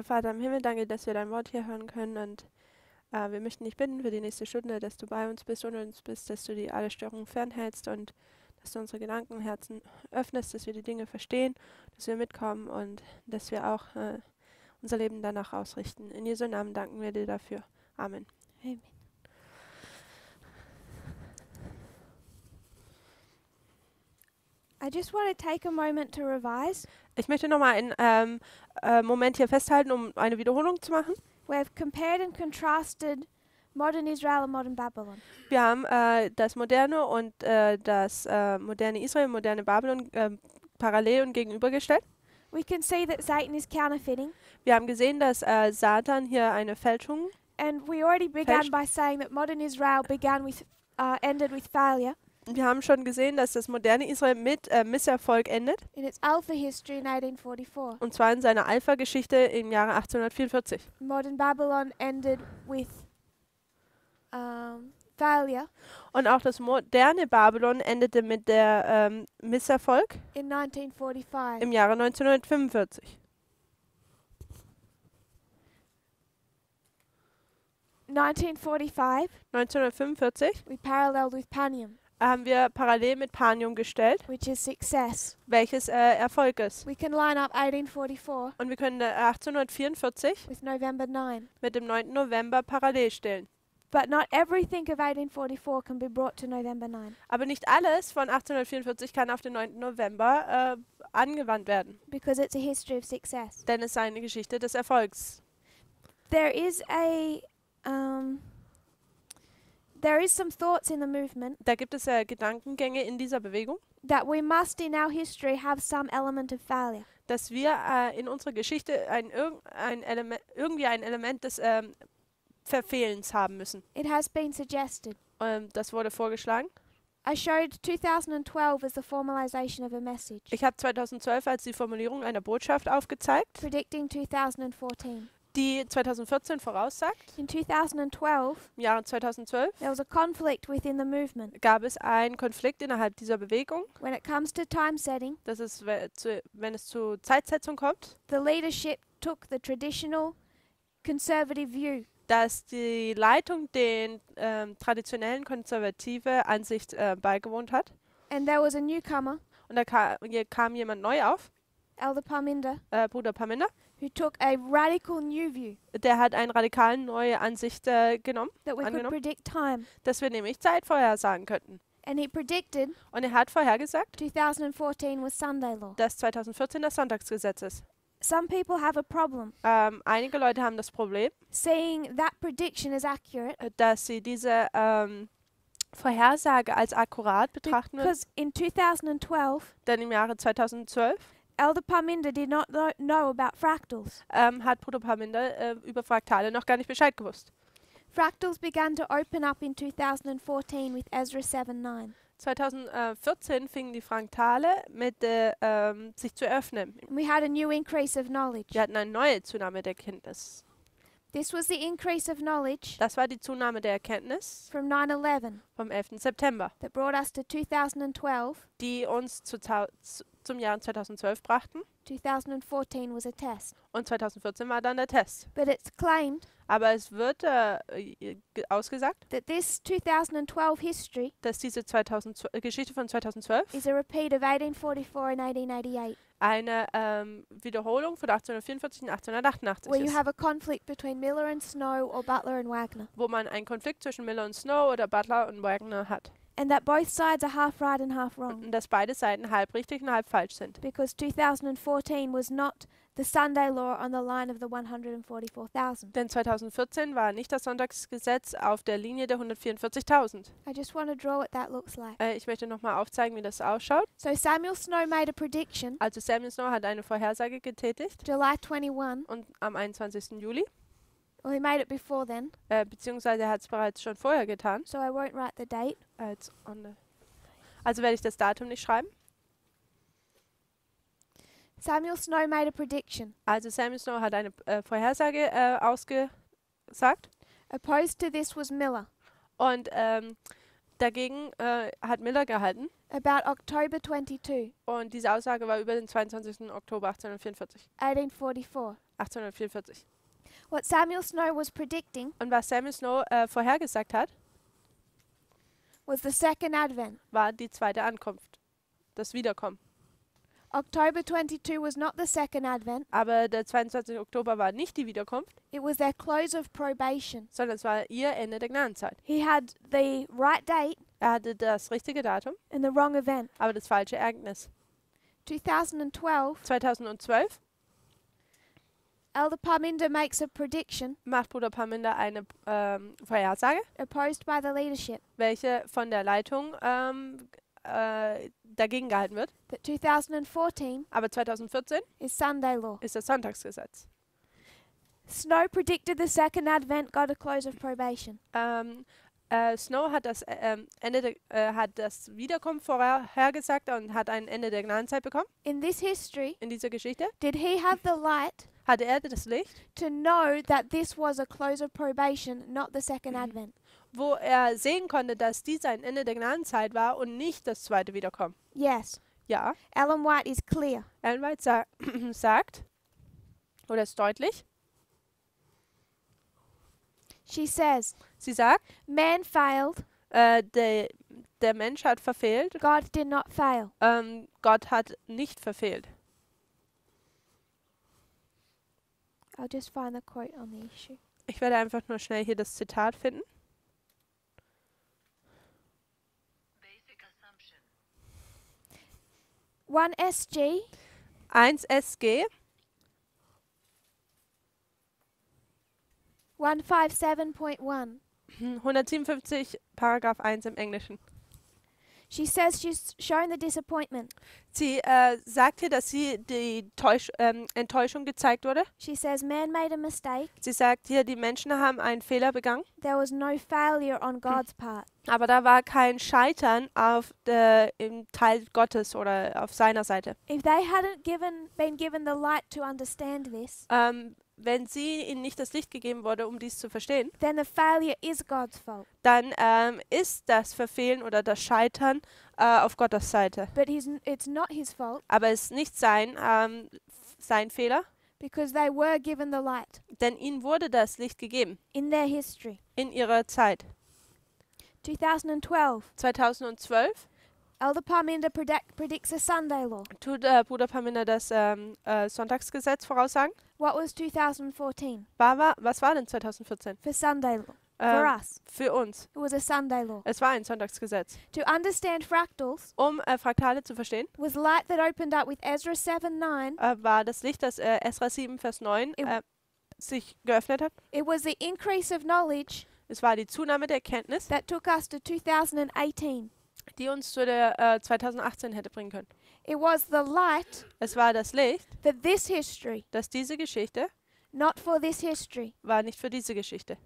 Vater im Himmel, danke, dass wir dein Wort hier hören können und wir möchten dich bitten für die nächste Stunde, dass du bei uns bist und uns bist, dass du die alle Störungen fernhältst und dass du unsere Gedanken, Herzen öffnest, dass wir die Dinge verstehen, dass wir mitkommen und dass wir auch unser Leben danach ausrichten. In Jesu Namen danken wir dir dafür. Amen. Amen. I just want to take a moment to revise. Ich möchte nochmal einen Moment hier festhalten, um eine Wiederholung zu machen. We've compared and contrasted modern Israel and modern Babylon. Wir haben das moderne und das moderne Israel, moderne Babylon parallel und gegenübergestellt. We can see that Satan is counterfeiting. Wir haben gesehen, dass Satan hier eine Fälschung, And we already began Fälscht. by saying that modern Israel ended with failure wir haben schon gesehen, dass das moderne Israel mit Misserfolg endet. in its Alpha history in 1844. Und zwar in seiner Alpha-Geschichte im Jahre 1844. Modern Babylon ended with failure Und auch das moderne Babylon endete mit der Misserfolg in 1945. im Jahre 1945. 1945 we paralleled with Panium, haben wir parallel mit Panium gestellt, which is success. welches Erfolg ist. We can line up 1844 Und wir können 1844 with November 9. mit dem 9. November parallel stellen. But not everything of 1844 can be brought to November 9 Aber nicht alles von 1844 kann auf den 9. November angewandt werden, because it's a history of success. denn es ist eine Geschichte des Erfolgs. There is some thoughts in the movement Da gibt es Gedankengänge in dieser Bewegung, that we must in our history have some element of failure. dass wir in unserer Geschichte irgendwie ein Element des Verfehlens haben müssen. It has been suggested. Das wurde vorgeschlagen. I showed 2012 as the formalization of a message, Ich habe 2012 als die Formulierung einer Botschaft aufgezeigt, predicting 2014. die 2014 voraussagt. In 2012, Im Jahre 2012 there was a conflict within the movement. gab es einen Konflikt innerhalb dieser Bewegung. When it comes to time setting, Das ist, wenn es zu Zeitsetzung kommt, the leadership took the traditional conservative view, dass die Leitung den traditionellen konservative Ansicht beigewohnt hat. and there was a newcomer, Und da hier kam jemand neu auf, Elder Parminder, Bruder Parminder, who took a radical new view der hat eine radikal neue Ansicht genommen, that we could angenommen, predict time. dass wir nämlich Zeit vorhersagen könnten. And he predicted Und er hat vorhergesagt, 2014 was Sunday law. dass 2014 das Sonntagsgesetz ist. Some people have a problem Einige Leute haben das Problem, seeing that prediction as accurate dass sie diese Vorhersage als akkurat betrachten würden, because in 2012, denn im Jahre 2012 Elder Parminder did not know about fractals. hat Bruder Parminder über Fraktale noch gar nicht Bescheid gewusst. Fractals began to open up in 2014 with Ezra 7:9. 2014 fingen die Fraktale mit sich zu öffnen. And we had a new increase of knowledge. Wir hatten eine neue Zunahme der Erkenntnis. This was the increase of knowledge Das war die Zunahme der Erkenntnis from 9/11 vom 11. September, that brought us to 2012. die uns zum Jahr 2012 brachten. 2014 was a test. Und 2014 war dann der Test. But it's claimed Aber es wird ausgesagt, that this 2012 history dass diese Geschichte von 2012 is a repeat of 1844 and 1888, eine Wiederholung von 1844 und 1888 where you ist, have a conflict between Miller and Snow or Butler and Wagner, wo man einen Konflikt zwischen Miller und Snow oder Butler und Wagner hat. and that both sides are half right and half wrong, Und dass beide Seiten halb richtig und halb falsch sind. because 2014 was not the Sunday law on the line of the 144,000. Denn 2014 war nicht das Sonntagsgesetz auf der Linie der 144.000. I just want to draw what that looks like. Ich möchte nochmal aufzeigen, wie das ausschaut. So Samuel Snow made a prediction Also Samuel Snow hat eine Vorhersage getätigt July 21, und am 21. Juli, well he made it before then, beziehungsweise er hat es bereits schon vorher getan. so I won't write the date. Also werde ich das Datum nicht schreiben. Samuel Snow made a prediction. Also Samuel Snow hat eine Vorhersage ausgesagt Opposed to this was Miller und dagegen hat Miller gehalten about October 22, und diese Aussage war über den 22. Oktober 1844. 1844. 1844. What Samuel Snow was predicting Und was Samuel Snow vorhergesagt hat, was the second advent. war die zweite Ankunft, das Wiederkommen. October 22 was not the second advent. Aber der 22. Oktober war nicht die Wiederkunft, It was their close of probation. sondern es war ihr Ende der Gnadenzeit. He had the right date Er hatte das richtige Datum, and the wrong event. aber das falsche Ereignis. 2012, 2012 Elder Parminder makes a prediction macht Bruder Parminder eine Vorhersage, opposed by the leadership welche von der Leitung dagegen gehalten wird. that 2014 Aber 2014 is Sunday law. ist das Sonntagsgesetz. Snow predicted the second advent got a close of probation. Snow hat hat das Wiederkommen vorhergesagt und hat ein Ende der Gnadenzeit bekommen. In this history, In dieser Geschichte did he have the light hatte er das Licht, to know that this was a close of probation, not the second advent? wo er sehen konnte, dass dies ein Ende der Gnadenzeit war und nicht das zweite Wiederkommen. Yes. Ja, Ellen White is clear. Ellen White sagt, oder ist deutlich, She says, sie sagt, man failed, der Mensch hat verfehlt, God did not fail. Gott hat nicht verfehlt. I'll just find the quote on the issue. Ich werde einfach nur schnell hier das Zitat finden. Basic assumption. 1 SG 1 SG 157.1. 157 Paragraph 1 im Englischen. She says she's shown the disappointment. Sie sagt hier, dass sie die Enttäuschung gezeigt wurde. She says man made a mistake. Sie sagt hier, die Menschen haben einen Fehler begangen, There was no failure on God's part. aber da war kein Scheitern im Teil Gottes oder auf seiner Seite. If they hadn't been given the light to understand this, Wenn ihnen nicht das Licht gegeben wurde, um dies zu verstehen, then the failure is God's fault. dann ist das Verfehlen oder das Scheitern auf Gottes Seite. But it's not his fault Aber es ist nicht sein Fehler, because they were given the light denn ihnen wurde das Licht gegeben in their history. in ihrer Zeit. 2012, 2012 Elder Parminder predicts a Sunday law. tut Bruder Parminder das Sonntagsgesetz voraussagen. What was 2014 Was war denn 2014? for Sunday law? For us, Für uns. it was a Sunday law. Es war ein Sonntagsgesetz. To understand fractals Um Fraktale zu verstehen, was light that opened up with Ezra 7:9. war das Licht, das Esra 7, Vers 9 sich geöffnet hat. It was the increase of knowledge Es war die Zunahme der Kenntnis, that took us to 2018. die uns zu der 2018 hätte bringen können. It was the light Es war das Licht, for this history, dass diese Geschichte not for this history. war nicht für diese Geschichte.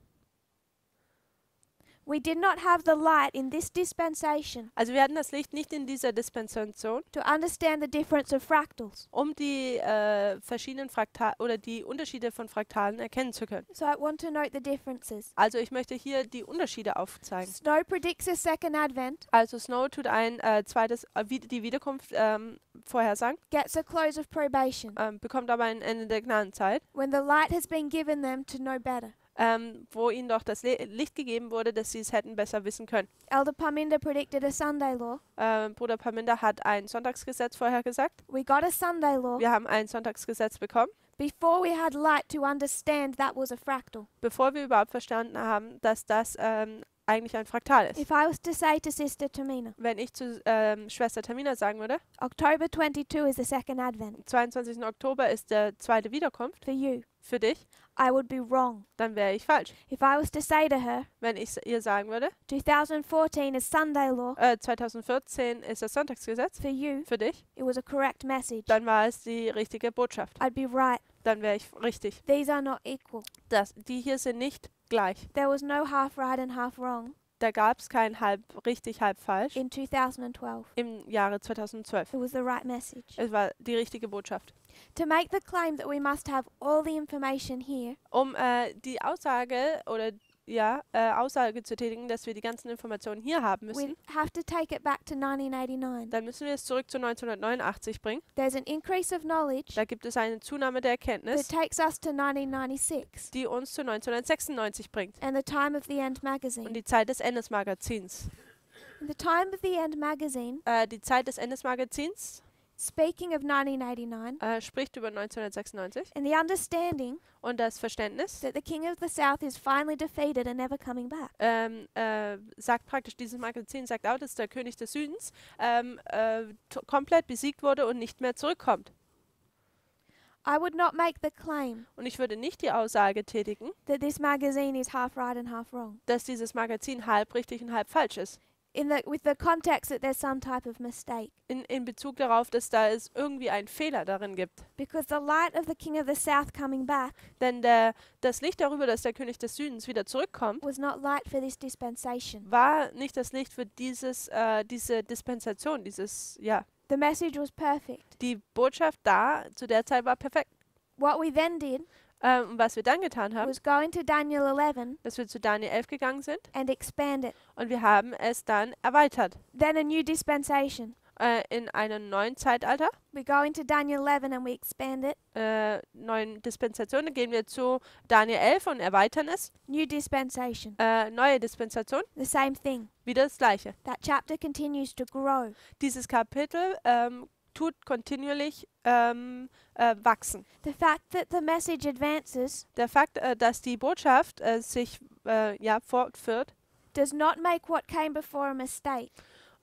We did not have the light in this dispensation Also wir hatten das Licht nicht in dieser Dispensation, to understand the difference of fractals. um die verschiedenen Fraktale oder die Unterschiede von Fraktalen erkennen zu können. So I want to note the differences. Also ich möchte hier die Unterschiede aufzeigen. Snow predicts a second advent, Also Snow tut ein die Wiederkunft vorhersagen, gets a close of probation, bekommt aber ein Ende der Gnadenzeit, when the light has been given them to know better. wo ihnen doch das Licht gegeben wurde, dass sie es hätten besser wissen können. Elder Parminder predicted a Sunday law. Bruder Parminder hat ein Sonntagsgesetz vorhergesagt. We got a Sunday law Wir haben ein Sonntagsgesetz bekommen, before we had light to understand that was a fractal. bevor wir überhaupt verstanden haben, dass das eigentlich ein Fraktal ist. If I was to say to Sister Tamina, Wenn ich zu Schwester Tamina sagen würde, October 22 is the second advent am 22. Oktober ist der zweite Wiederkunft for you, für dich, I would be wrong. dann wäre ich falsch. If I was to say to her, Wenn ich ihr sagen würde, 2014 is Sunday law 2014 ist das Sonntagsgesetz for you, für dich, it was a correct message, dann war es die richtige Botschaft. I'd be right. Dann wäre ich richtig. These are not equal. Die hier sind nicht gleich. There was no half right and half wrong Da gab es kein halb richtig, halb falsch in 2012. im Jahre 2012. It was the right message. Es war die richtige Botschaft. To make the claim that we must have all the information here, Um die Aussage oder Aussage zu tätigen, dass wir die ganzen Informationen hier haben we müssen, have to take it back to 1989. dann müssen wir es zurück zu 1989 bringen. There's an increase of knowledge Da gibt es eine Zunahme der that Erkenntnis, takes us to 1996 die uns zu 1996 bringt. and the Time of the End Und magazine. die Zeit des Endes Magazins. The Time of the End magazine, Die Zeit des Endes Magazins speaking of 1989, spricht über 1996 and the understanding und das Verständnis that the King of the South is finally defeated and never coming back. sagt praktisch, dieses Magazin sagt auch, dass der König des Südens komplett besiegt wurde und nicht mehr zurückkommt. I would not make the claim Und ich würde nicht die Aussage tätigen, that this magazine is half right and half wrong. dass dieses Magazin halb richtig und halb falsch ist. With the context that there's some type of mistake. In Bezug darauf, dass da es irgendwie einen Fehler darin gibt. Because the light of the King of the South coming back Denn das Licht darüber, dass der König des Südens wieder zurückkommt, was not light for this dispensation. war nicht das Licht für diese Dispensation, The message was perfect. die Botschaft da zu der Zeit war perfekt. What we then did Und was wir dann getan haben, was go into Daniel 11 dass wir zu Daniel 11 gegangen sind and expand it. und wir haben es dann erweitert. Then a new dispensation. In einem neuen Zeitalter, We go into Daniel 11 and we expand it. neuen Dispensationen, gehen wir zu Daniel 11 und erweitern es. New dispensation. Neue Dispensation, The same thing. wieder das Gleiche. That chapter continues to grow. Dieses Kapitel tut kontinuierlich wachsen. The fact that the message advances Der Fakt, dass die Botschaft sich fortführt, does not make what came before a mistake.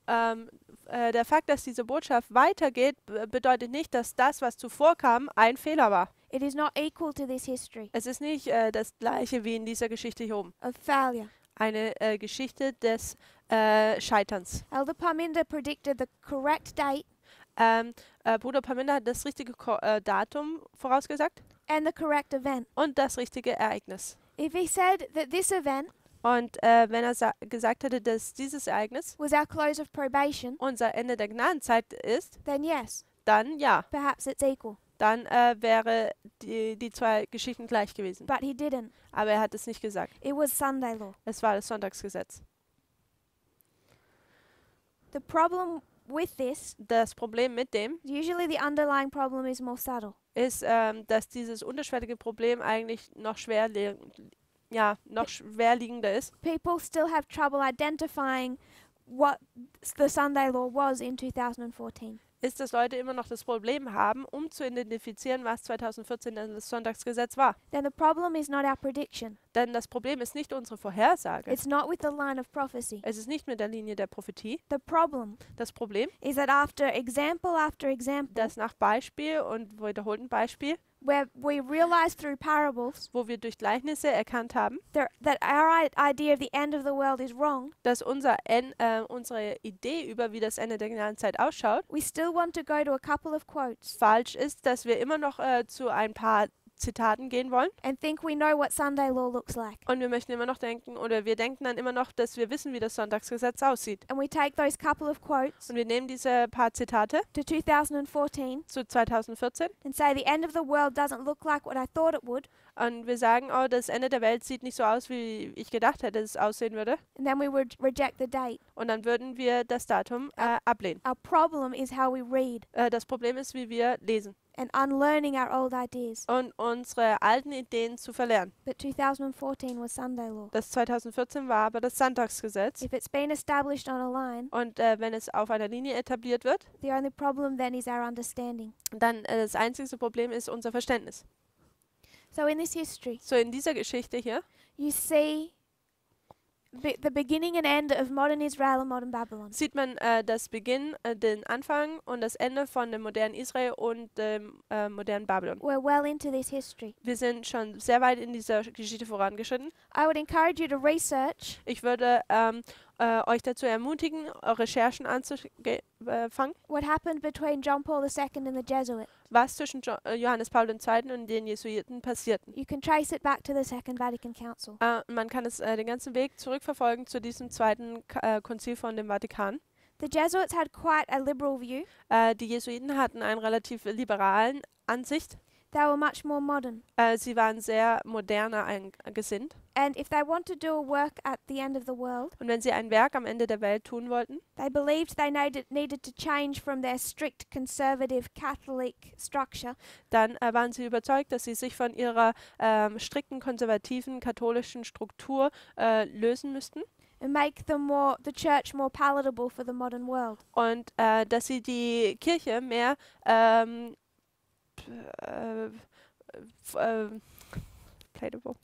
der Fakt, dass diese Botschaft weitergeht, bedeutet nicht, dass das, was zuvor kam, ein Fehler war. It is not equal to this history Es ist nicht das Gleiche wie in dieser Geschichte hier oben. of failure. Eine Geschichte des Scheiterns. Elder Parminder predicted the correct date Bruder Parminder hat das richtige Datum vorausgesagt and the correct event. und das richtige Ereignis. If he said that this event Und wenn er gesagt hätte, dass dieses Ereignis was our close of probation, unser Ende der Gnadenzeit ist, then yes, dann ja, perhaps it's equal. dann wäre die zwei Geschichten gleich gewesen. But he didn't. Aber er hat es nicht gesagt. It was Sunday law. Es war das Sonntagsgesetz. The problem with this, Das Problem mit dem usually the underlying problem is more subtle. ist, dass dieses unterschwellige Problem eigentlich noch schwerliegender ist. People still have trouble identifying what the Sunday law was in 2014. Ist, dass Leute immer noch das Problem haben, um zu identifizieren, was 2014 das Sonntagsgesetz war. Then the problem is not our prediction. Denn das Problem ist nicht unsere Vorhersage. It's not with the line of prophecy. Es ist nicht mit der Linie der Prophetie. The problem Das Problem, is that after example, dass nach Beispiel und wiederholten Beispiel, where we realize through parables wo wir durch Gleichnisse erkannt haben, that our idea of the end of the world is wrong, dass unsere Idee über wie das Ende der Gnadenzeit ausschaut, we still want to go to a couple of quotes falsch ist, dass wir immer noch zu ein paar Zitaten gehen wollen and think we know what Sunday law looks like. und wir möchten immer noch denken oder wir denken dann immer noch, dass wir wissen, wie das Sonntagsgesetz aussieht. And we take those couple of quotes Und wir nehmen diese paar Zitate to 2014 zu 2014 and say the end of the world doesn't look like what I thought it would, und wir sagen, oh, das Ende der Welt sieht nicht so aus, wie ich gedacht hätte, dass es aussehen würde. and then we would reject the date. Und dann würden wir das Datum ablehnen. Our problem is how we read Das Problem ist, wie wir lesen and unlearning our old ideas. und unsere alten Ideen zu verlernen. But 2014 was Sunday law. Das 2014 war aber das Sonntagsgesetz. If it's been established on a line, Und wenn es auf einer Linie etabliert wird, the only problem then is our understanding. dann das einzige Problem ist unser Verständnis. So in this history, So in dieser Geschichte hier you see the beginning and end of modern Israel and modern Babylon. sieht man das Beginn, den Anfang und das Ende von dem modernen Israel und dem modernen Babylon. We're well into this history. Wir sind schon sehr weit in dieser Geschichte vorangeschritten. I would encourage you to research Ich würde euch dazu ermutigen, Recherchen anzufangen, what happened between John Paul II and the Jesuits. was zwischen Johannes Paul II. Und den Jesuiten passierten. You can trace it back to the Second Vatican Council. Man kann es den ganzen Weg zurückverfolgen zu diesem zweiten Konzil von dem Vatikan. The Jesuits had quite a liberal view. Die Jesuiten hatten einen relativ liberalen Ansicht. They were much more modern. Sie waren sehr moderner gesinnt. And if they want to do a work at the end of the world, Und wenn sie ein Werk am Ende der Welt tun wollten, they believed they needed to change from their strict conservative Catholic structure dann waren sie überzeugt, dass sie sich von ihrer strikten konservativen katholischen Struktur lösen müssten and make the church more palatable for the modern world. und dass sie die Kirche mehr palatable,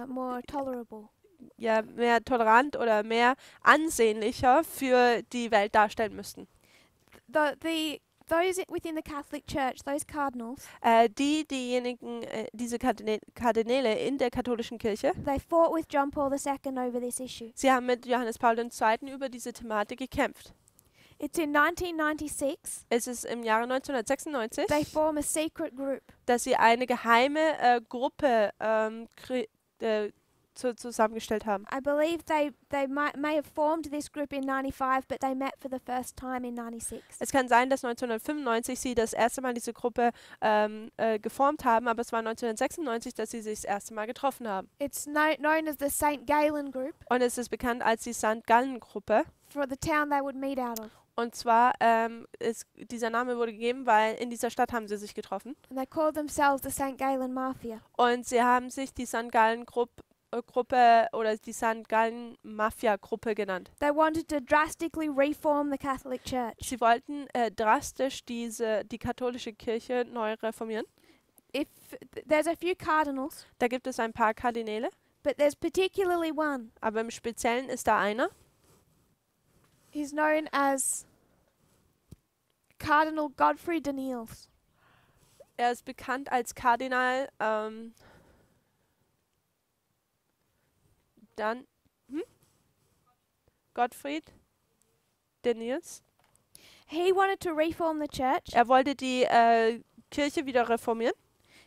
More tolerable. ja, mehr tolerant oder mehr ansehnlicher für die Welt darstellen müssten. Those within the Catholic Church, those cardinals, Diejenigen, diese Kardinäle in der katholischen Kirche, they fought with John Paul II over this issue. sie haben mit Johannes Paul II. Über diese Thematik gekämpft. It's in 1996 Es ist im Jahre 1996, they form a secret group. dass sie eine geheime Gruppe zusammengestellt haben. I believe they may have formed this group in 95, but they met for the first time in 96. Es kann sein, dass 1995 sie das erste Mal diese Gruppe geformt haben, aber es war 1996, dass sie sich das erste Mal getroffen haben. It's known as the St. Gallen group Und es ist bekannt als die St. Gallen-Gruppe. for the town they would meet out of. Und zwar dieser Name wurde gegeben, weil in dieser Stadt haben sie sich getroffen. And they called themselves the St. Gallen Mafia. Und sie haben sich die St. Gallen-Gruppe oder die St. Gallen-Mafia-Gruppe genannt. They wanted to drastically reform the Catholic Church. Sie wollten drastisch die katholische Kirche neu reformieren. There's a few cardinals, Da gibt es ein paar Kardinäle, but there's particularly one. aber im Speziellen ist da einer. He's known as Cardinal Godfrey de Niels. Er ist bekannt als Kardinal Gottfried de Niels. He wanted to reform the church, Er wollte die Kirche wieder reformieren.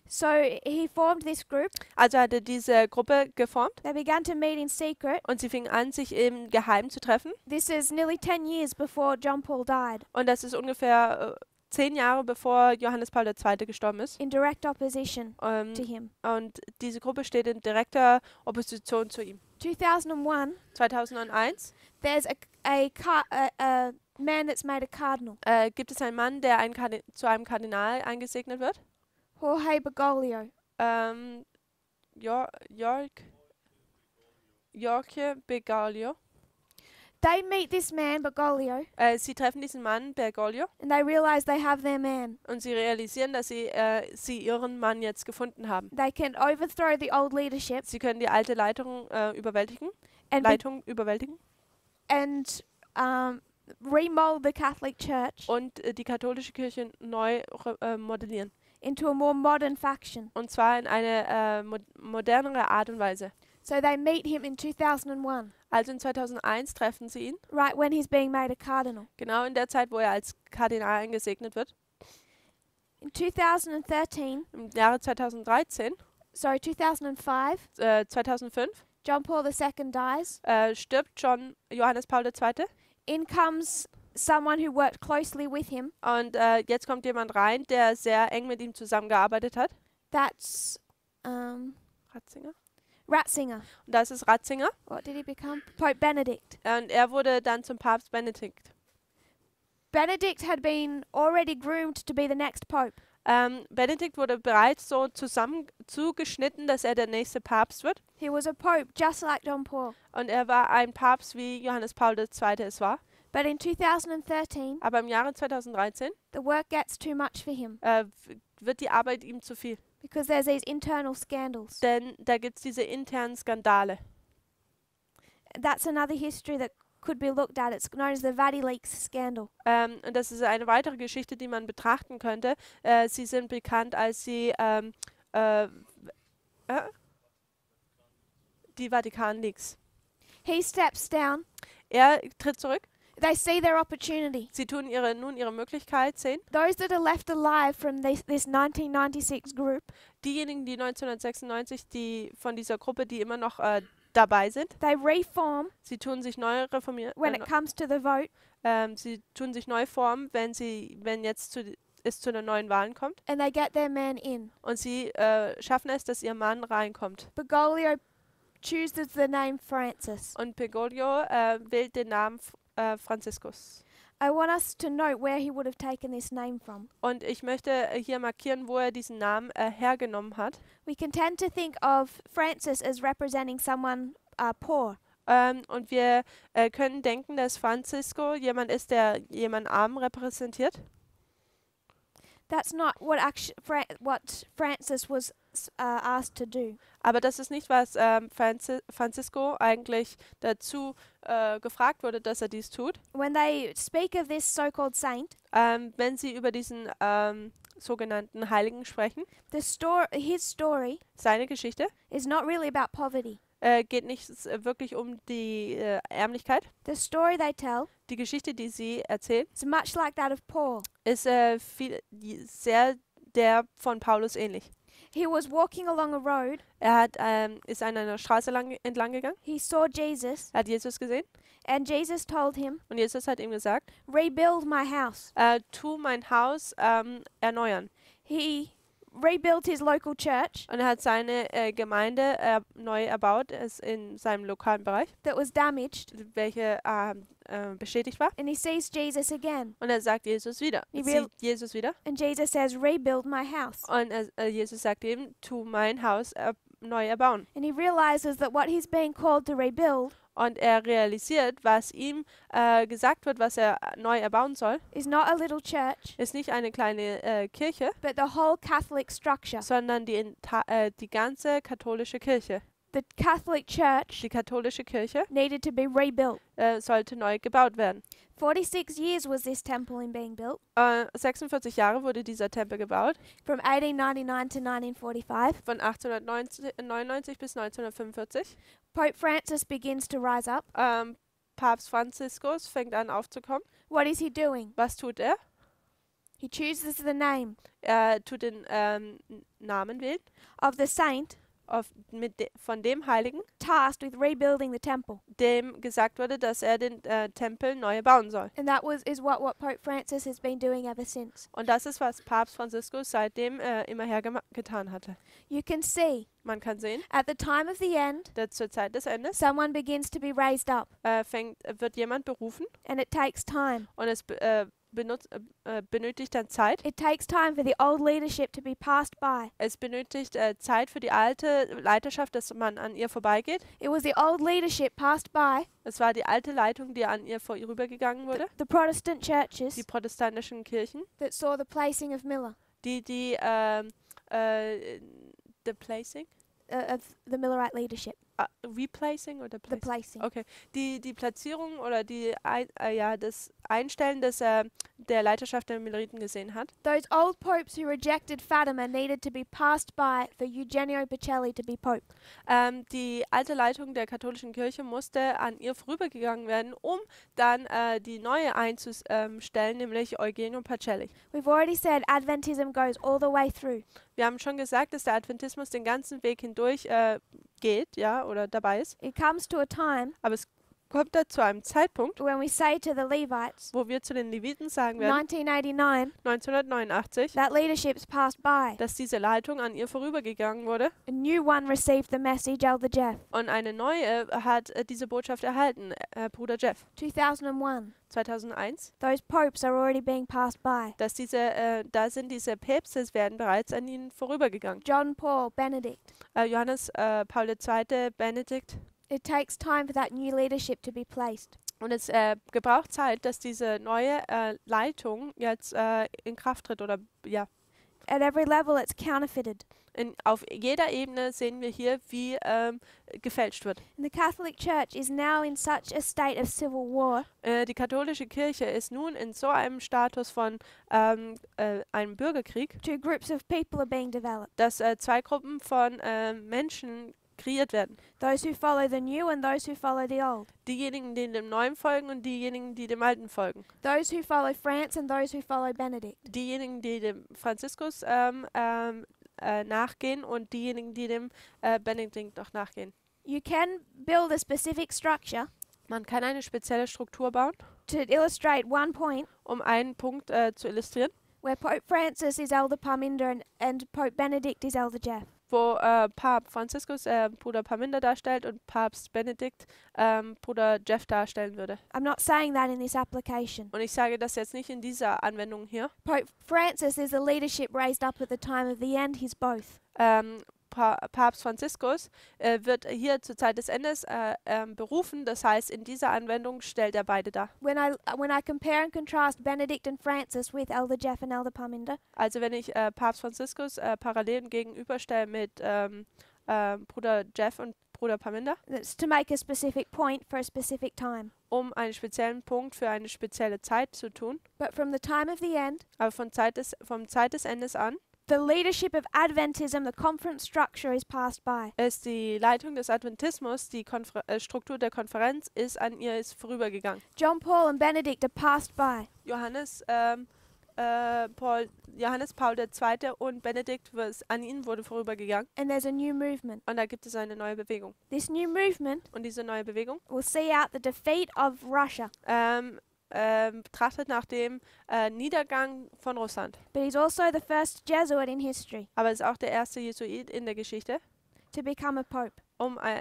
so he formed this group. Also hat er diese Gruppe geformt They began to meet in secret. und sie fingen an, sich im Geheim zu treffen. This is nearly 10 years before John Paul died, Und das ist ungefähr 10 Jahre bevor Johannes Paul II. Gestorben ist. in direct opposition Ähm, to him. und diese Gruppe steht in direkter Opposition zu ihm. 2001, 2001 there's a man that's made a cardinal, gibt es einen Mann, der zu einem Kardinal eingesegnet wird. Jorge Bergoglio. Jorge Bergoglio. They meet this man, Bergoglio, Sie treffen diesen Mann, Bergoglio, and they realize they have their man. und sie realisieren, dass sie ihren Mann jetzt gefunden haben. They can overthrow the old leadership Sie können die alte Leitung überwältigen, and and remold the Catholic Church und die katholische Kirche neu modellieren. into a more modern faction. Und zwar in eine modernere Art und Weise. So they meet him in 2001, Also in 2001 treffen sie ihn, right when he's being made a cardinal. genau in der Zeit, wo er als Kardinal eingesegnet wird. In 2013, Im Jahre 2005, 2005 John Paul II dies. stirbt schon Johannes Paul II. In comes someone who worked closely with him. Und jetzt kommt jemand rein, der sehr eng mit ihm zusammengearbeitet hat. That's Ratzinger. Ratzinger. Und das ist Ratzinger. What did he become? Pope Benedict. Und er wurde dann zum Papst Benedikt. Benedict had been already groomed to be the next pope. Benedikt wurde bereits so zugeschnitten, dass er der nächste Papst wird. He was a pope just like John Paul. Und er war ein Papst, wie Johannes Paul II. Es war. But in 2013, Aber im Jahre 2013 the work gets too much for him wird die Arbeit ihm zu viel. because there's these internal scandals. Denn da gibt es diese internen Skandale. That's another history that could be looked at. It's known as the Valley Leaks scandal. Und das ist eine weitere Geschichte, die man betrachten könnte. Sie sind bekannt als die Vatikan-Leaks. He steps down. Er tritt zurück. They see their opportunity. Sie tun nun ihre Möglichkeit sehen. Those that are left alive from this 1996 group, Diejenigen, die 1996, die von dieser Gruppe, die immer noch dabei sind, they reform sie tun sich neu reformieren. when it comes to the vote, Sie tun sich neu formen, wenn jetzt es zu den neuen Wahlen kommt. and they get their man in. Und sie schaffen es, dass ihr Mann reinkommt. Bergoglio chooses the name Francis. Und Bergoglio wählt den Namen Franziskus. I want us to note where he would have taken this name from. Und ich möchte hier markieren, wo er diesen Namen hergenommen hat. We can tend to think of Francis as representing someone poor. Und wir können denken, dass Francisco jemand ist, der jemanden Armen repräsentiert. That's not what what Francis was asked to do. Aber das ist nicht, was Francisco eigentlich dazu gefragt wurde, dass er dies tut. When they speak of this so-called saint, Wenn sie über diesen sogenannten Heiligen sprechen, his story seine Geschichte is not really about poverty. geht nicht wirklich um die Ärmlichkeit. The story they tell Die Geschichte, die sie erzählen, is much like that of Paul. ist sehr der von Paulus ähnlich. He was walking along a road. Er ist an einer Straße entlang gegangen, He saw Jesus, hat Jesus gesehen and Jesus told him, und Jesus hat ihm gesagt, rebuild my house. tu mein Haus erneuern. He rebuilt his local church Und er hat seine Gemeinde neu erbaut, ist in seinem lokalen Bereich, that was damaged, welche beschädigt war. and he sees Jesus again. Und er sagt Jesus wieder. Sieht Jesus wieder. And Jesus says, rebuild my house. Und Jesus sagt ihm, tu mein Haus neu erbauen. And he realizes that what he's being called to rebuild Und er realisiert, was ihm gesagt wird, was er neu erbauen soll, is not a little church, ist nicht eine kleine Kirche, but the whole Catholic structure. sondern die ganze katholische Kirche. The Catholic Church Die katholische Kirche needed to be rebuilt. sollte neu gebaut werden. 46 years was this temple in being built, 46 Jahre wurde dieser Tempel gebaut, from 1899 to 1945. von 1899 bis 1945. Pope Francis begins to rise up. Papst Franziskus fängt an aufzukommen. What is he doing? Was tut er? He chooses the name Er tut den Namen wählen of the saint von dem Heiligen, tasked with rebuilding the temple. dem gesagt wurde, dass er den Tempel neu bauen soll. And that is what Pope Francis has been doing ever since. Und das ist, was Papst Franziskus seitdem immer getan hatte. You can see, Man kann sehen, at the time of the end, dass zur Zeit des Endes someone begins to be raised up, wird jemand berufen and it takes time. und es benötigt dann Zeit. It takes time for the old leadership to be passed by. Es benötigt Zeit für die alte Leiterschaft, dass man an ihr vorbeigeht. It was the old leadership passed by, Es war die alte Leitung, die an ihr vorübergegangen wurde. the Protestant churches Die protestantischen Kirchen, that saw the placing of Miller, the placing, of the Millerite leadership. replacing oder The placing. Okay, die Platzierung oder das Einstellen der Leiterschaft der Milleriten gesehen hat. Those old popes who rejected Fatima needed to be passed by for Eugenio Pacelli to be pope. Die alte Leitung der katholischen Kirche musste an ihr vorübergegangen werden, um dann die neue einzustellen, nämlich Eugenio Pacelli. We've already said Adventism goes all the way through. Wir haben schon gesagt, dass der Adventismus den ganzen Weg hindurch geht, ja, oder dabei ist. It comes to a time Aber es kommt da zu einem Zeitpunkt, when we say to the Levites, wo wir zu den Leviten sagen werden, 1989, 1989, that leadership's passed by. dass diese Leitung an ihr vorübergegangen wurde A new one received the message, Elder Jeff. und eine neue hat diese Botschaft erhalten, Bruder Jeff, 2001. 2001, Those popes are already being passed by. dass da sind diese Päpste, werden bereits an ihnen vorübergegangen. John Paul, Benedict. Johannes Paul II., Benedikt. It takes time for that new leadership to be placed. Und es gebraucht Zeit, dass diese neue Leitung jetzt in Kraft tritt oder ja. At every level, it's counterfeited. Auf jeder Ebene sehen wir hier, wie gefälscht wird. And the Catholic Church is now in such a state of civil war Die katholische Kirche ist nun in so einem Status von einem Bürgerkrieg, two groups of people are being developed. dass zwei Gruppen von Menschen kreiert werden. Those who follow the new and those who follow the old. Diejenigen, die dem Neuen folgen und diejenigen, die dem Alten folgen. Those who follow France and those who follow Benedict. Diejenigen, die dem Franziskus nachgehen und diejenigen, die dem Benedikt noch nachgehen. You can build a specific structure Man kann eine spezielle Struktur bauen, to illustrate one point um einen Punkt zu illustrieren, where Pope Francis is Elder Parminder and Pope Benedict is Elder Jeff. wo Papst Franziskus Bruder Parminder darstellt und Papst Benedikt Bruder Jeff darstellen würde. I'm not saying that in this application. Und ich sage das jetzt nicht in dieser Anwendung hier. Pope Francis is the leadership raised up at the time of the end. He's both. Papst Franziskus wird hier zur Zeit des Endes berufen. Das heißt, in dieser Anwendung stellt er beide dar. When I compare and contrast Benedict and Francis with Elder Jeff and Elder Parminder, Also wenn ich Papst Franziskus parallel gegenüberstelle mit Bruder Jeff und Bruder Parminder, it's to make a specific point for a specific time. um einen speziellen Punkt für eine spezielle Zeit zu tun. But from the time of the end, Aber vom Zeit des Endes an the leadership of Adventism, the conference structure is passed by. ist die Leitung des Adventismus, die Struktur der Konferenz ist an ihr vorübergegangen. John Paul and Benedict are passed by. Johannes Paul II. Und Benedikt an ihnen wurde vorübergegangen. And there's a new movement. Und da gibt es eine neue Bewegung. This new movement Und diese neue Bewegung will see out the defeat of Russia, trachtet nach dem Niedergang von Russland. but he's also the first Jesuit in history Aber ist auch der erste Jesuit in der Geschichte, to become a pope.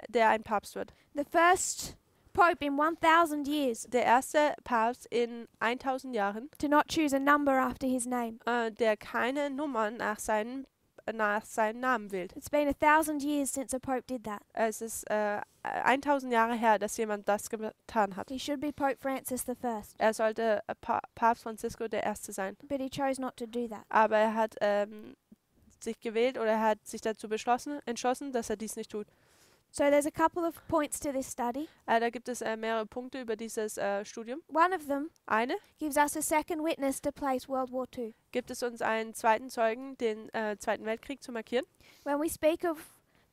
Der ein Papst wird. The first pope in 1,000 years Der erste Papst in 1000 Jahren, to not choose a number after his name. der keine Nummern nach seinem Namen wählt. It's been 1,000 years since a pope did that. Es ist 1000 Jahre her, dass jemand das getan hat. He should be Pope Francis the first, Er sollte Papst Franziskus der Erste sein. but he chose not to do that. Aber er hat sich gewählt oder er hat sich dazu entschlossen, dass er dies nicht tut. So there's a couple of points to this study. Da gibt es mehrere Punkte über dieses Studium. One of them Eine, gives us a second witness to place World War II. gibt es uns einen zweiten Zeugen, den Zweiten Weltkrieg zu markieren. When we speak of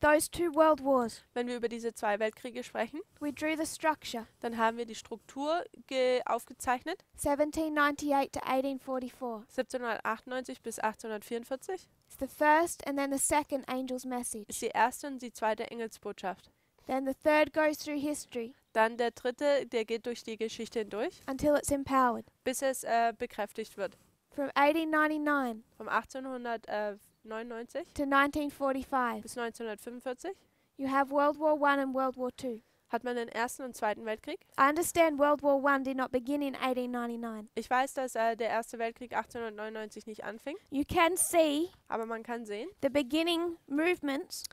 those two world wars, Wenn wir über diese zwei Weltkriege sprechen, we drew the structure, dann haben wir die Struktur aufgezeichnet. 1798 to 1844. 1798 bis 1844 It's the first and then the second angel's ist message. die erste und die zweite Engelsbotschaft. Then the third goes through history Dann der dritte, der geht durch die Geschichte hindurch, until it's empowered. bis es bekräftigt wird. From 1899 Vom 1899 to 1945, bis 1945 you have World War I and World War II. hat man den Ersten und Zweiten Weltkrieg. I understand World War I did not begin in 1899. Ich weiß, dass der Erste Weltkrieg 1899 nicht anfing, You can see aber man kann sehen, the beginning movements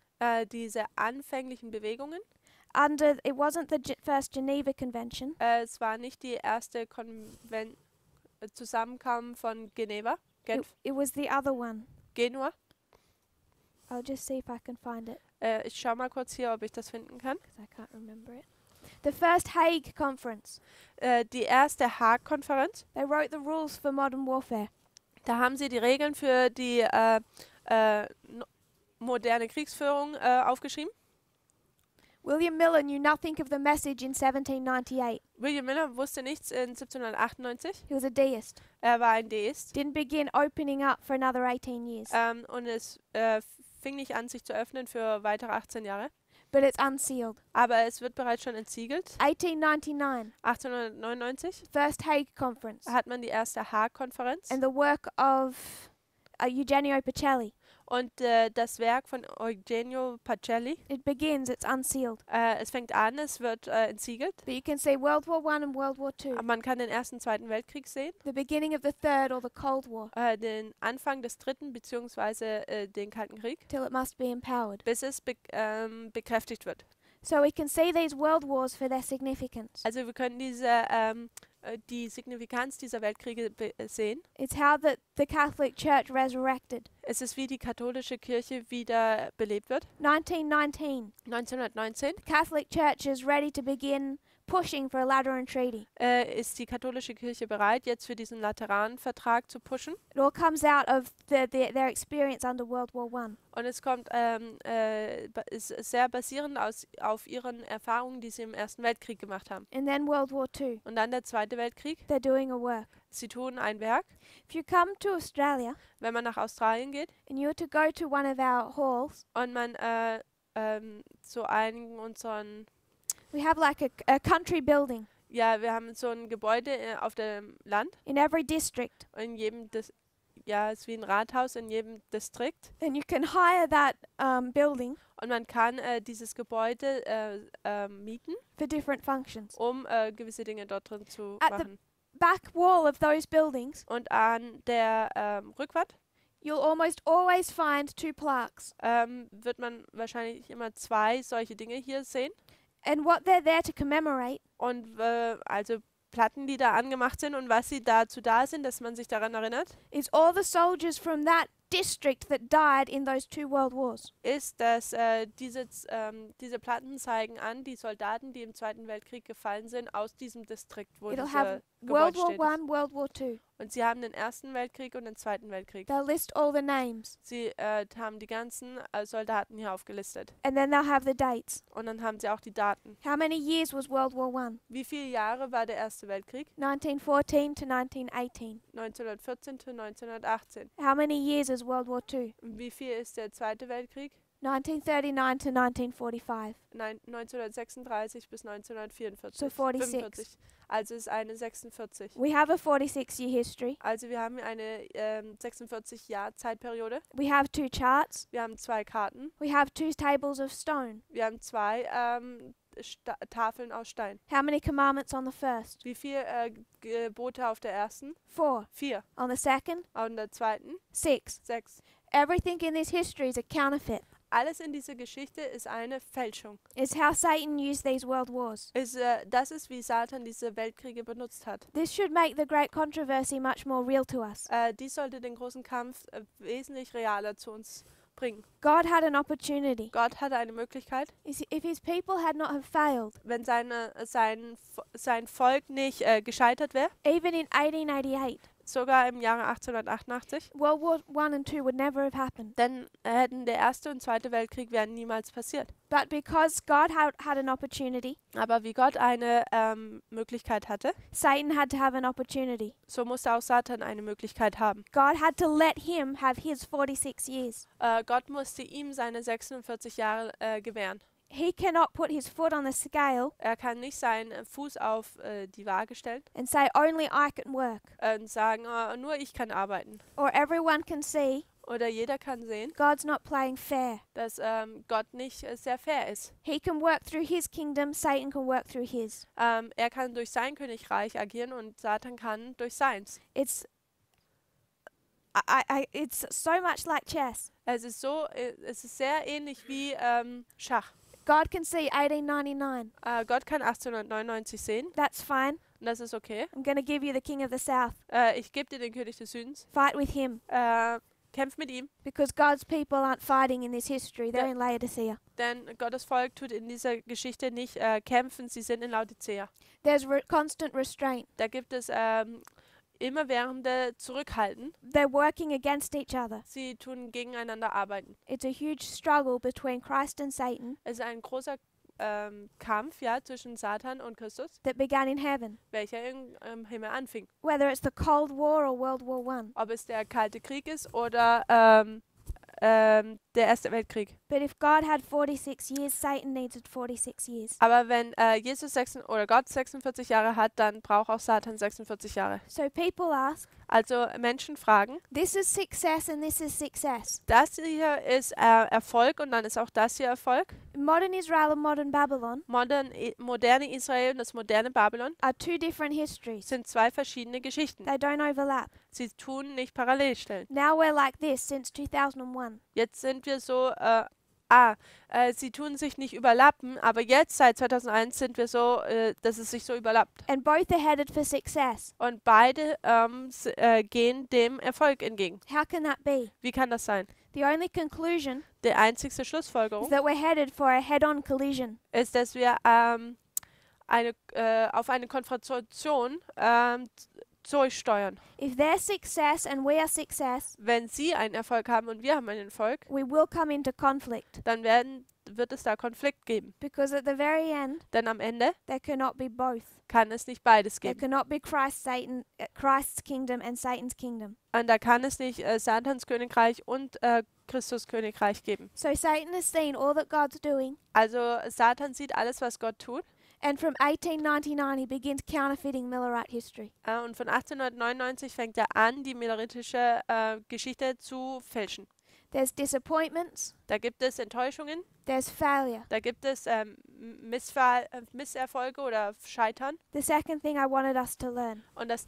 diese anfänglichen Bewegungen, it wasn't the first Geneva Convention. es war nicht die erste Zusammenkommen von Genf, It was the other one. Genua. I'll just see if I can find it Ich schaue mal kurz hier, ob ich das finden kann. because I can't remember it. The first Hague Conference. Die erste Haag-Konferenz, They wrote the rules for modern warfare. da haben sie die Regeln für die moderne Kriegsführung aufgeschrieben. William Miller knew nothing of the message in 1798. William Miller wusste nichts in 1798. He was a deist. Er war ein Deist. Didn't begin opening up for another 18 years. Und es fing nicht an, sich zu öffnen für weitere 18 Jahre. But it's unsealed. Aber es wird bereits schon entsiegelt. 1899, 1899 First Hague Conference. hat man die erste Haag-Konferenz. And the work of Eugenio Pacelli. Und das Werk von Eugenio Pacelli, It begins, it's unsealed. es fängt an, es wird entsiegelt. But you can see World War I and World War II. Aber man kann den Ersten und Zweiten Weltkrieg sehen, The beginning of the Third or the Cold War. den Anfang des Dritten beziehungsweise den Kalten Krieg, Till it must be empowered. bis es bekräftigt wird. So we can see these world wars for their significance. Also wir können die Signifikanz dieser Weltkriege sehen. It's how the Catholic Church resurrected. Es ist, wie die katholische Kirche wieder belebt wird. 1919, 1919 the Catholic Church is ready to begin pushing for a Lateran Treaty. ist die katholische Kirche bereit, jetzt für diesen Lateranvertrag zu pushen. It all comes out of their experience under World War I. Und es kommt ist sehr basierend auf ihren Erfahrungen, die sie im Ersten Weltkrieg gemacht haben. And then World War II. Und dann der Zweite Weltkrieg. They're doing a work. Sie tun ein Werk. If you come to Australia Wenn man nach Australien geht and you were to go to one of our halls, und man zu einigen unseren, we have like a country building ja, wir haben so ein Gebäude auf dem Land, in every district. in ja, ist wie ein Rathaus in jedem Distrikt. and you can hire that building Und man kann dieses Gebäude mieten, for different functions. um gewisse Dinge dort drin zu At the- machen. Back wall of those buildings, Und an der Rückwand you'll almost always find two plaques. wird man wahrscheinlich immer 2 solche Dinge hier sehen. And what they're there to commemorate Und also Platten, die da angemacht sind und was sie dazu da sind, dass man sich daran erinnert, is all the soldiers from that district that died in those 2 world wars. ist, dass diese Platten zeigen an die Soldaten, die im Zweiten Weltkrieg gefallen sind, aus diesem Distrikt, wo It'll diese have Gebäude World War steht. One, World War Two. Und sie haben den Ersten Weltkrieg und den Zweiten Weltkrieg. They'll list all the names, Sie haben die ganzen Soldaten hier aufgelistet. and then they'll have the dates. Und dann haben sie auch die Daten. How many years was World War One? Wie viele Jahre war der Erste Weltkrieg? 1914 to 1918. 1914 zu 1918. How many years is World War Two? Und wie viel ist der Zweite Weltkrieg? 1939 to 1945. 1936 bis 1944. So 46. 45. Also ist eine 46. We have a 46-year history. Also wir haben eine 46 Jahr Zeitperiode. We have 2 charts. Wir haben 2 Karten. We have 2 tables of stone. Wir haben 2 Tafeln aus Stein. How many commandments on the first? Wie viele Gebote auf der ersten? 4. 4. On the second? Auf der zweiten? 6. 6. Everything in this history is a counterfeit. Alles in dieser Geschichte ist eine Fälschung. It's how Satan used these world wars. Das ist, wie Satan diese Weltkriege benutzt hat. This should make the great controversy much more real to us. Dies sollte den großen Kampf wesentlich realer zu uns bringen. God had an opportunity. Gott hatte eine Möglichkeit, If his people had not have failed, wenn sein Volk nicht gescheitert wäre, even in 1888, sogar im Jahre 1888, World War One and Two would never have happened. dann hätten der Erste und Zweite Weltkrieg wären niemals passiert. But because God had an opportunity, Aber wie Gott eine Möglichkeit hatte, Satan had to have an opportunity. so musste auch Satan eine Möglichkeit haben. God had to let him have his 46 years. Gott musste ihm seine 46 Jahre gewähren. He cannot put his foot on the scale Er kann nicht seinen Fuß auf die Waage stellen and say, only I can work. und sagen, nur ich kann arbeiten. Or everyone can see Oder jeder kann sehen, God's not playing fair. dass Gott nicht sehr fair ist. He can work through his kingdom, Satan can work through his. Er kann durch sein Königreich agieren und Satan kann durch seins. It's it's so much like chess. Es ist sehr ähnlich wie Schach. God can see 1899. Gott kann 1899 sehen That's fine. und das ist okay. I'm going to give you the king of the south. Ich gebe dir den König des Südens. Fight with him. Kämpf mit ihm, Because God's people aren't fighting in this history. They're in Laodicea. denn Gottes Volk tut in dieser Geschichte nicht kämpfen, sie sind in Laodicea. There's constant restraint. Da gibt es immerwährende Zurückhalten. They're working against each other. Sie tun gegeneinander arbeiten. It's a huge struggle between Christ and Satan Es ist ein großer Kampf zwischen Satan und Christus, that began in heaven. welcher im Himmel anfing. Whether it's the Cold War or World War One. Ob es der Kalte Krieg ist oder der Erste Weltkrieg. But if God had 46 years, Satan needed 46 years. Aber wenn Gott 46 Jahre hat, dann braucht auch Satan 46 Jahre. So people ask, Also Menschen fragen, this is success and this is success. das hier ist Erfolg und dann ist auch das hier Erfolg. Modern Israel and modern Babylon Moderne Israel und das moderne Babylon are 2 different histories. sind 2 verschiedene Geschichten. They don't overlap. Sie tun nicht parallel stellen. Now we're like this since 2001. Jetzt sind wir so, sie tun sich nicht überlappen, aber jetzt seit 2001 sind wir so, dass es sich so überlappt. And both are headed for success. Und beide gehen dem Erfolg entgegen. How can that be? Wie kann das sein? The only conclusion Die einzigste is Schlussfolgerung that we're headed for a head-on collision. ist, dass wir auf eine Konfrontation durchsteuern. If they're success and we are success, Wenn sie einen Erfolg haben und wir haben einen Erfolg, we will come into conflict. dann wird es da Konflikt geben. Because at the very end, Denn am Ende there cannot be both. kann es nicht beides There geben. cannot be Christ's kingdom and Satan's kingdom. Und da kann es nicht Satans Königreich und Christus Königreich geben. So Satan has seen all that God's doing, Also Satan sieht alles, was Gott tut, And from 1899 he begins counterfeiting Millerite history. Und von 1899 fängt er an, die milleritische Geschichte zu fälschen. There's disappointments, Da gibt es Enttäuschungen, there's failure. da gibt es Misserfolge oder Scheitern. The second thing I wanted us to learn, Und das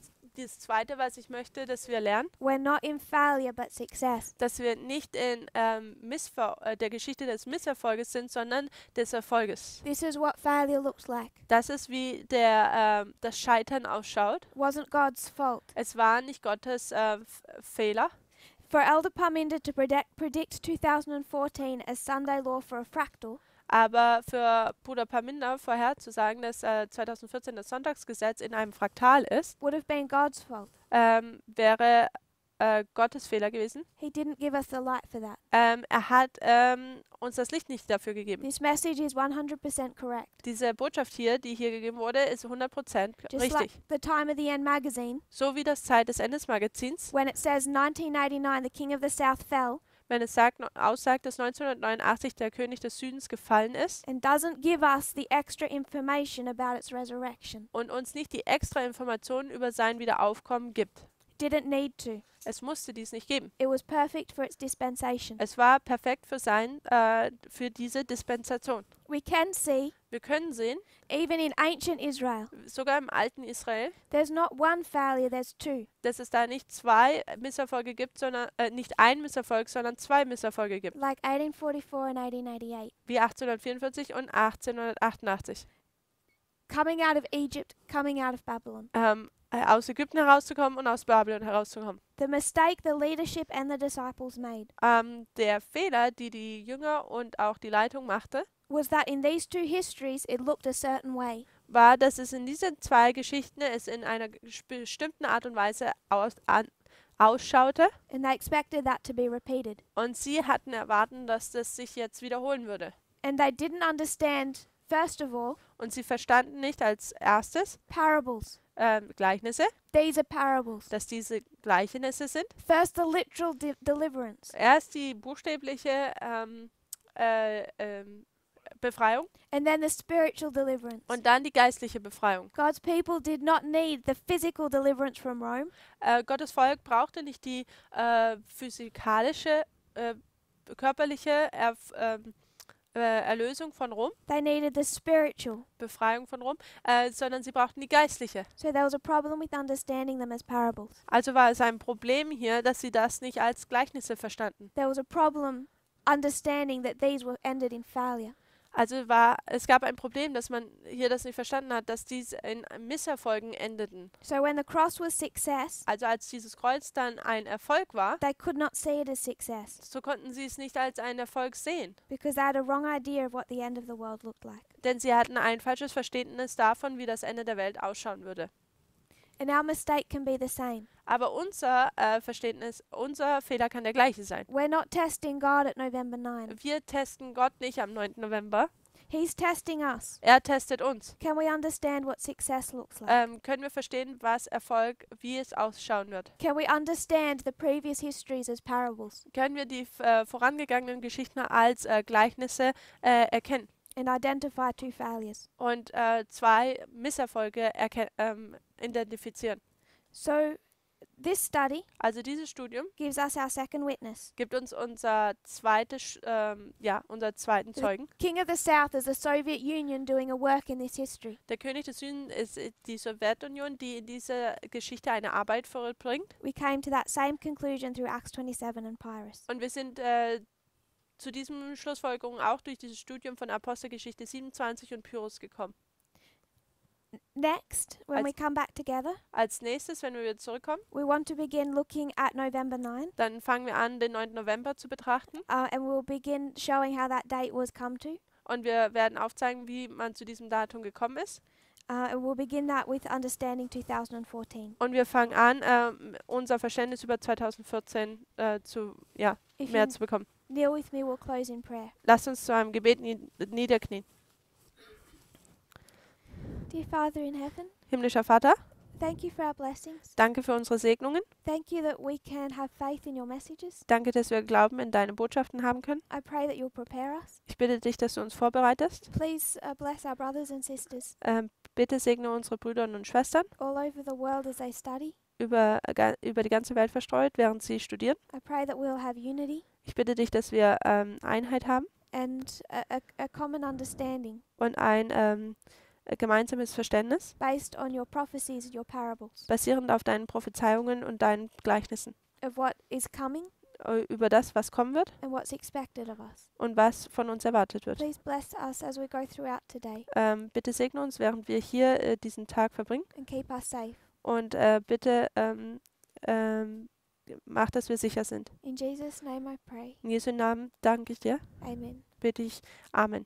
Zweite, was ich möchte, dass wir lernen, we're not in failure but success. dass wir nicht in der Geschichte des Misserfolges sind, sondern des Erfolges. This is what failure looks like. Das ist, wie das Scheitern ausschaut. Wasn't God's fault. Es war nicht Gottes Fehler. For Elder Parminder to predict 2014 as Sunday law for a fractal Aber für Bruder Parminder vorherzusagen, dass 2014 das Sonntagsgesetz in einem Fraktal ist, would have been God's fault. wäre Gottes Fehler gewesen. He didn't give us the light for that. Er hat uns das Licht nicht dafür gegeben. This message is 100% correct. Diese Botschaft hier, die hier gegeben wurde, ist 100% Just like richtig. the Time of the End magazine, So wie das Zeit des Endes Magazins, when it says 1989 the king of the south fell, wenn es aussagt, dass 1989 der König des Südens gefallen ist and doesn't give us the extra information about its resurrection. und uns nicht die extra Informationen über sein Wiederaufkommen gibt. Didn't need to. Es musste dies nicht geben. It was perfect for its dispensation. Es war perfekt für diese Dispensation. We can see, Wir können sehen, even in ancient Israel, sogar im alten Israel, there's not one failure, there's two. dass es da nicht zwei Misserfolge gibt, sondern nicht ein Misserfolg, sondern zwei Misserfolge gibt. Like 1844 and 1888. Wie 1844 und 1888. Coming out of Egypt, coming out of Babylon. Aus Ägypten herauszukommen und aus Babylon herauszukommen. The mistake the leadership and the disciples made Der Fehler, die Jünger und auch die Leitung machte, was that in these two histories it looked a certain way. war, dass es in diesen zwei Geschichten es in einer bestimmten Art und Weise ausschaute. And they expected that to be repeated. Und sie hatten erwartet, dass das sich jetzt wiederholen würde. And they didn't understand, first of all, Und sie verstanden nicht als erstes parables. Gleichnisse, These are parables. dass diese Gleichnisse sind. First, the literal deliverance. Erst die buchstäbliche Befreiung And then the spiritual deliverance. und dann die geistliche Befreiung. God's people did not need the physical deliverance from Rome. Gottes Volk brauchte nicht die physikalische, körperliche Erlösung von Rom, They needed the spiritual. Befreiung von Rom, sondern sie brauchten die geistliche. So there was a problem with understanding them as parables. Also war es ein Problem hier, dass sie das nicht als Gleichnisse verstanden. There was a problem understanding that these were ended in failure. Also es gab ein Problem, dass man hier das nicht verstanden hat, dass dies in Misserfolgen endeten. So when the cross was success, Also als dieses Kreuz dann ein Erfolg war, they could not see it as success so konnten sie es nicht als einen Erfolg sehen. because they had a wrong idea of what the end of the world looked like. Denn sie hatten ein falsches Verständnis davon, wie das Ende der Welt ausschauen würde. And our mistake can be the same. Aber unser Verständnis, unser Fehler kann der gleiche sein. We're not testing God at November 9. Wir testen Gott nicht am 9. November. He's testing us. Er testet uns. Can we understand what success looks like? Können wir verstehen, was Erfolg, wie es ausschauen wird? Can we understand the previous histories as parables Können wir die vorangegangenen Geschichten als Gleichnisse erkennen? and identify two failures? Und zwei Misserfolge identifizieren. So this study Also dieses Studium gives us our second witness. gibt uns unser zweiten Zeugen. King of the South is the Soviet Union doing a work in this history. Der König des Südens ist die Sowjetunion, die in dieser Geschichte eine Arbeit vollbringt. We came to that same conclusion through Acts 27 and Pyrrhus. Und wir sind zu diesem Schlussfolgerung auch durch dieses Studium von Apostelgeschichte 27 und Pyrrhus gekommen. Next, when Als- we come back together, Als nächstes, wenn wir wieder zurückkommen, we want to begin looking at November 9, dann fangen wir an, den 9. November zu betrachten. and we'll begin showing how that date was come to. Und wir werden aufzeigen, wie man zu diesem Datum gekommen ist. And we'll begin that with understanding 2014. Und wir fangen an, unser Verständnis über 2014 If mehr you zu bekommen. kneel with me, we'll close in prayer. Lasst uns zu einem Gebet niederknien. Dear Father in heaven, Himmlischer Vater, Thank you for our blessings. Danke für unsere Segnungen. Thank you that we can have faith in your messages. Danke, dass wir Glauben in deine Botschaften haben können. I pray that you'll prepare us. Ich bitte dich, dass du uns vorbereitest. Please bless our brothers and sisters Bitte segne unsere Brüder und Schwestern all over the world as they study. über die ganze Welt verstreut, während sie studieren. I pray that we'll have unity Ich bitte dich, dass wir Einheit haben and a common understanding und ein gemeinsames Verständnis, based on your prophecies and your parables basierend auf deinen Prophezeiungen und deinen Gleichnissen, of what is coming über das, was kommen wird and what's expected of us. und was von uns erwartet wird. Please bless us as we go throughout today Bitte segne uns, während wir hier diesen Tag verbringen and keep us safe. und bitte mach, dass wir sicher sind. In Jesus' name I pray. In Jesu Namen danke ich dir, Amen. bitte ich. Amen.